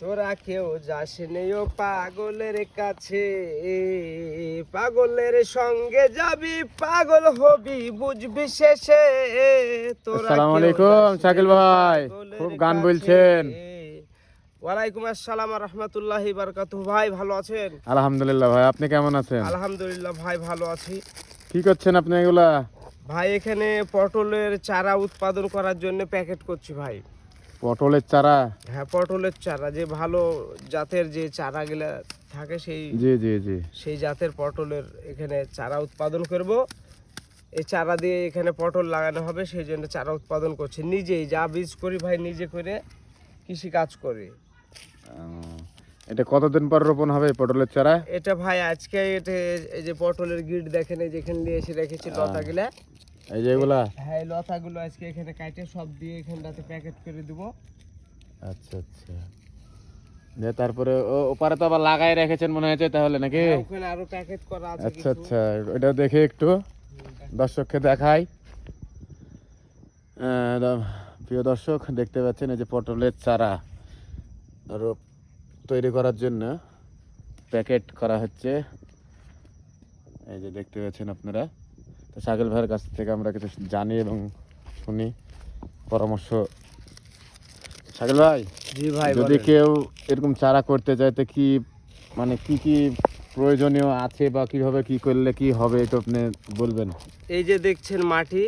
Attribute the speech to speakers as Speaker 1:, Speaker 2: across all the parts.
Speaker 1: তোরা কেউ যাস নেও পাগলের কাছে, পাগলের সঙ্গে যাবি পাগল হবি বুঝবি শেষে। তোরা
Speaker 2: আসসালামু আলাইকুম শাকিল ভাই, খুব গান বলছেন।
Speaker 1: ওয়ালাইকুম আসসালাম রাহমাতুল্লাহি বারাকাতুহু। ভাই ভালো আছেন?
Speaker 2: আলহামদুলিল্লাহ ভাই, আপনি কেমন আছেন?
Speaker 1: আলহামদুলিল্লাহ ভাই ভালো আছি।
Speaker 2: কি করছেন আপনি এগুলা?
Speaker 1: ভাই এখানে পটলের চারা উৎপাদন করার জন্য প্যাকেট করছি ভাই।
Speaker 2: পটলের চারা?
Speaker 1: হ্যাঁ, পটলের চারা, যে ভালো জাতের যে চারাগুলা থাকে সেই
Speaker 2: জি জি জি,
Speaker 1: সেই জাতের পটলের এখানে চারা উৎপাদন করব। এই চারা দিয়ে এখানে পটল লাগানো হবে, সেই জন্য চারা উৎপাদন করছি নিজেই। যা বীজ করি ভাই নিজে করে কৃষি কাজ করি।
Speaker 2: এটা কতদিন পর রোপণ হবে এই পটলের চারা?
Speaker 1: এটা ভাই আজকে এই যে পটলের গিট দেখেন, এই যেখানে নিয়ে এসে রেখেছি লতাগুলা,
Speaker 2: এই যে এগুলা?
Speaker 1: হ্যাঁ, এই লতাগুলো আজকে এখানে কাটে সব দিয়ে এখানটাতে প্যাকেট করে দেবো।
Speaker 2: আচ্ছা আচ্ছা, যে তারপরে ওপারে তো আবার লাগাই রেখেছেন মনে হচ্ছে তাহলে, নাকি?
Speaker 1: হ্যাঁ, ওখানে আরো প্যাকেট করা আছে
Speaker 2: আচ্ছা
Speaker 1: কিছু।
Speaker 2: আচ্ছা, এটা দেখে একটু দর্শককে দেখাই। প্রিয় দর্শক, দেখতে পাচ্ছেন এই যে পটলের চারা রোপ তৈরি করার জন্য প্যাকেট করা হচ্ছে। এই যে দেখতে পাচ্ছেন আপনারা। তো শাকিল ভাইয়ের কাছ থেকে আমরা কিছু জানি এবং শুনি পরামর্শ। শাকিল ভাই,
Speaker 1: জি ভাই,
Speaker 2: যদি
Speaker 1: বলেন।
Speaker 2: কেউ এরকম চারা করতে চায় তো কি মানে কি কি প্রয়োজনীয় আছে বা কিভাবে কি করলে কি হবে এটা আপনি বলবেন?
Speaker 1: এই যে দেখছেন মাটি,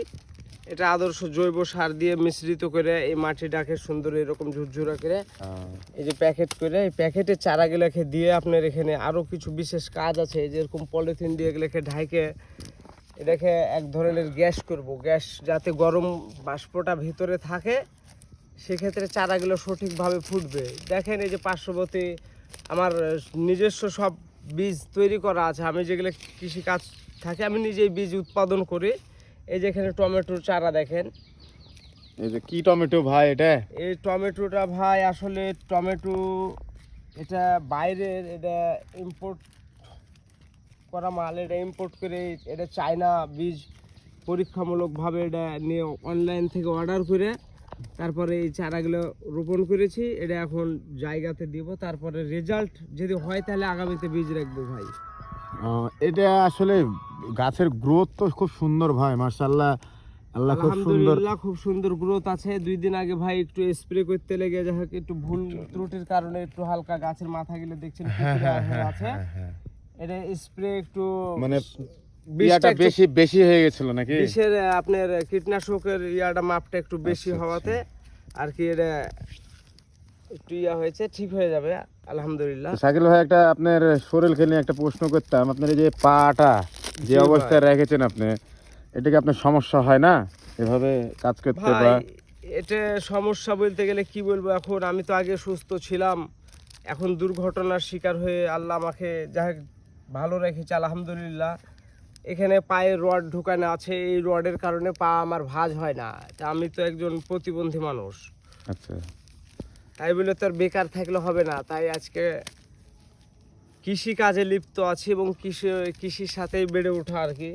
Speaker 1: এটা আদর্শ জৈব সার দিয়ে মিশ্রিত করে এই মাটিটাকে সুন্দর এরকম ঝুরঝুরা করে এই যে প্যাকেট করে, এই প্যাকেটের চারাগুলোকে দিয়ে আপনার এখানে আরও কিছু বিশেষ কাজ আছে। যেরকম পলিথিন দিয়ে এগুলোকে ঢাইকে এটাকে এক ধরনের গ্যাস করব, গ্যাস যাতে গরম বাষ্পটা ভিতরে থাকে, সেক্ষেত্রে চারাগুলো সঠিকভাবে ফুটবে। দেখেন এই যে পার্শ্ববর্তী আমার নিজস্ব সব বীজ তৈরি করা আছে। আমি যেগুলো কৃষি কাজ থাকে আমি নিজেই বীজ উৎপাদন করি। এই যে এখানে টমেটোর চারা দেখেন।
Speaker 2: এই যে কি টমেটো ভাই এটা?
Speaker 1: এই টমেটোটা ভাই আসলে টমেটো এটা বাইরের, এটা ইম্পোর্ট করা মাল। এটা ইম্পোর্ট করে এটা চায়না বীজ পরীক্ষামূলকভাবে এটা নিয়ে অনলাইন থেকে অর্ডার করে তারপরে এই চারাগুলো রোপণ করেছি। এটা এখন জায়গাতে দিব, তারপরে রেজাল্ট যদি হয় তাহলে আগামীতে বীজ রাখবো ভাই।
Speaker 2: এটা আসলে গাছের গ্রোথ তো খুব সুন্দর ভাই, মাশাআল্লাহ। আল্লাহ খুব সুন্দর,
Speaker 1: আলহামদুলিল্লাহ খুব সুন্দর গ্রোথ আছে। 2 দিন আগে ভাই একটু স্প্রে করতে লেগে যাই হোক একটু ভুল ত্রুটির কারণে একটু হালকা গাছের মাথাগুলো দেখছেন কুকড়ে হয়ে আছে। এটা স্প্রে একটু
Speaker 2: মানে ইয়াটা বেশি হয়ে গেছিল নাকি?
Speaker 1: বিষের আপনার কীটনাশকের ইয়াটা মাপটা একটু বেশি হওয়াতে আর কি এটা একটু ইয়া হয়েছে, ঠিক হয়ে যাবে আলহামদুলিল্লাহ।
Speaker 2: শাকিল ভাই, একটা আপনার শরীরকে নিয়ে একটা প্রশ্ন করতাম। আপনার এই যে পাটা যে অবস্থায় রেখেছেন আপনি, এটা কি আপনার সমস্যা হয় না এভাবে কাজ করতে? বা
Speaker 1: এটা সমস্যা বলতে গেলে কি বলবো, এখন আমি তো আগে সুস্থ ছিলাম, এখন দুর্ঘটনার শিকার হয়ে আল্লাহ আমাকে যা হোক ভালো রেখেছে আলহামদুলিল্লাহ। এখানে পায়ে রড ঢুকানো আছে, এই রডের কারণে পা আমার ভাঁজ হয় না। তা আমি তো একজন প্রতিবন্ধী মানুষ,
Speaker 2: আচ্ছা,
Speaker 1: তাই বলে তো আর বেকার থাকলে হবে না। তাই আজকে কৃষি কাজে লিপ্ত আছি এবং কৃষির সাথেই বেড়ে ওঠা আর কি।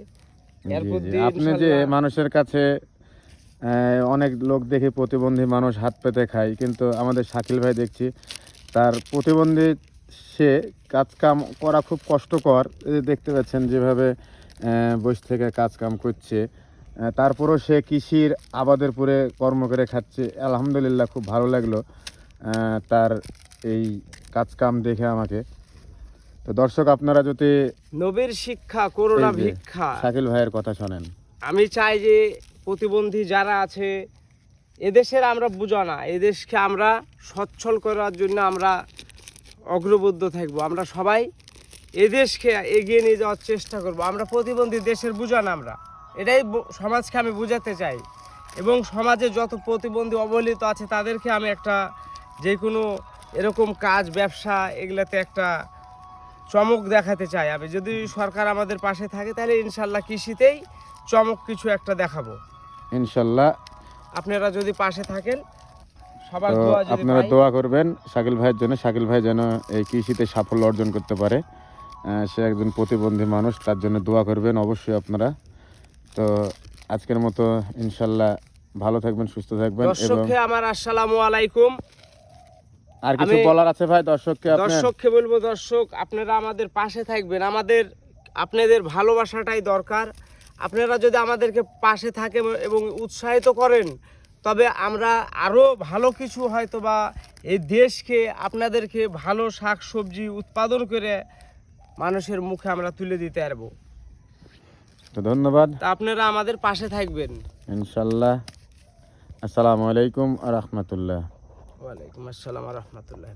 Speaker 1: এরপর দিয়ে
Speaker 2: আপনি যে মানুষের কাছে অনেক লোক দেখে প্রতিবন্ধী মানুষ হাত পেতে খায়, কিন্তু আমাদের শাকিল ভাই দেখছি তার প্রতিবন্ধী, সে কাজ কাম করা খুব কষ্টকর। এই যে দেখতে পাচ্ছেন যেভাবে বসে থেকে কাজ কাম করছে, তারপরও সে কৃষির আবাদের পরে কর্ম করে খাচ্ছে। আলহামদুলিল্লাহ, খুব ভালো লাগলো তার এই কাজ কাম দেখে আমাকে। তো দর্শক, আপনারা যদি
Speaker 1: নবীর শিক্ষা করোনা ভিক্ষা
Speaker 2: শাকিল ভাইয়ের কথা শোনেন,
Speaker 1: আমি চাই যে প্রতিবন্ধী যারা আছে এদেশের আমরা বুঝা না, এদেশকে আমরা সচ্ছল করার জন্য আমরা অগ্রবদ্ধ থাকবো। আমরা সবাই এদেশকে এগিয়ে নিয়ে যাওয়ার চেষ্টা করব। আমরা প্রতিবন্ধী দেশের বুঝা না, আমরা এটাই সমাজকে আমি বুঝাতে চাই। এবং সমাজে যত প্রতিবন্ধী অবহেলিত আছে তাদেরকে আমি একটা যে কোনো এরকম কাজ ব্যবসা এগুলাতে একটা চমক দেখাতে চাই। আমি যদি সরকার আমাদের পাশে থাকে তাহলে ইনশাল্লাহ কৃষিতেই চমক কিছু একটা দেখাবো
Speaker 2: ইনশাল্লাহ।
Speaker 1: আপনারা যদি পাশে থাকেন, সবার
Speaker 2: তো
Speaker 1: দোয়া যদি
Speaker 2: আপনারা
Speaker 1: পাই।
Speaker 2: দোয়া করবেন শাকিল ভাইয়ের জন্য, শাকিল ভাই যেন এই কৃষিতে সাফল্য অর্জন করতে পারে। সে একজন প্রতিবন্ধী মানুষ, তার জন্য দোয়া করবেন অবশ্যই আপনারা। তো আজকের মতো ইনশাল্লাহ ভালো থাকবেন, সুস্থ থাকবেন। এবং
Speaker 1: দর্শককে আমার আসসালামু আলাইকুম।
Speaker 2: আর কিছু বলার আছে ভাই দর্শককে আপনার?
Speaker 1: দর্শককে বলবো, দর্শক আপনারা আমাদের পাশে থাকবেন, আপনাদের ভালোবাসাটাই দরকার। আপনারা যদি আমাদেরকে পাশে থাকেন এবং উৎসাহিত করেন, তবে আমরা আরও ভালো কিছু হয়তো বা এই দেশকে আপনাদেরকে ভালো শাকসবজি উৎপাদন করে মানুষের মুখে আমরা তুলে দিতে পারবো।
Speaker 2: তো ধন্যবাদ,
Speaker 1: তা আপনারা আমাদের পাশে থাকবেন
Speaker 2: ইনশাল্লাহ। আসসালামু আলাইকুম আ রহমতুল্লাহ।
Speaker 1: ওয়ালাইকুম আসসালাম রহমতুল্লাহ।